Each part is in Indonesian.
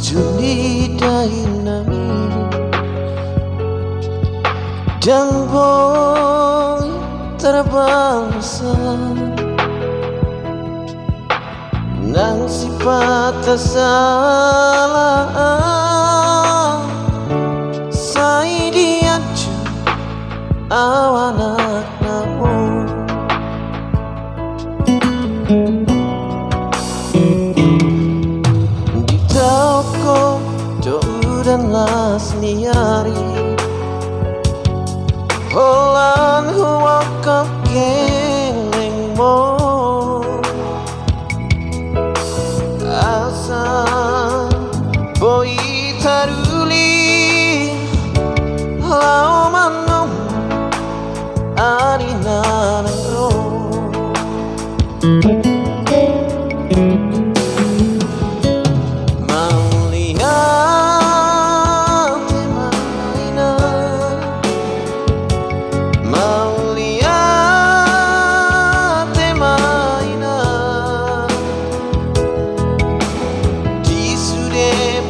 Juni Dainami dan boy terbangsa nang sifat salah sai diaju awanak namu di toko dan lasniari Holan huwakap keling mo asa boy taruli lau manom arina nero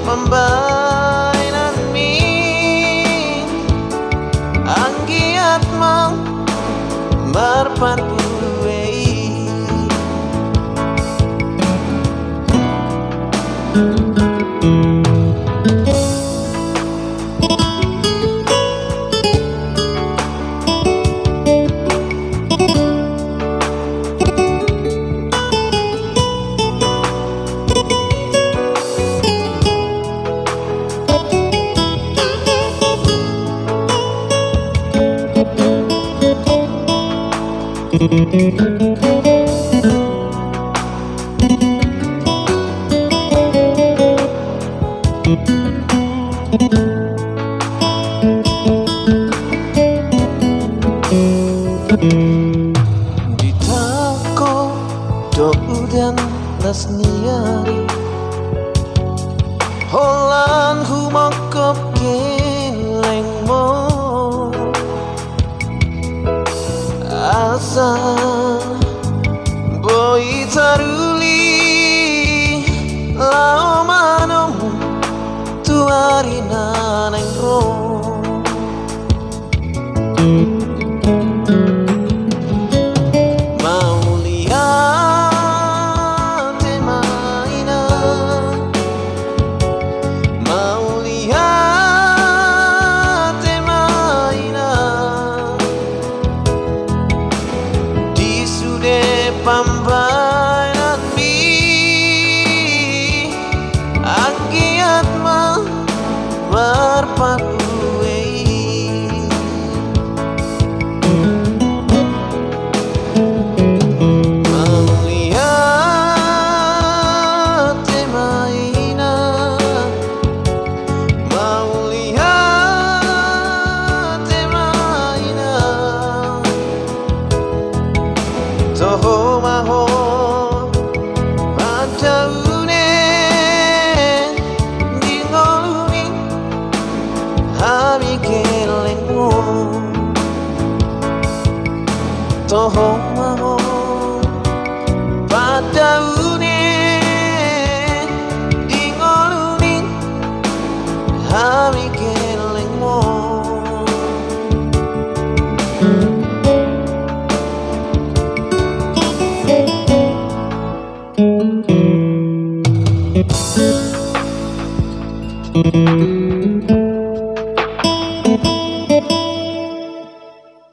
pembainan mi anggiat mang marparpuei di toko dan lasniari Holan humakap keleng mo asa boy taruli lau manom tuari naneng ro mau lihat maina mau lihat maina di sude pambainan mi anggiat ma marpapuei mau lihat maina mau lihat maina toho maho padaune dingoluni hari kelengmu toho maho padaune dingoluni hari kelengmu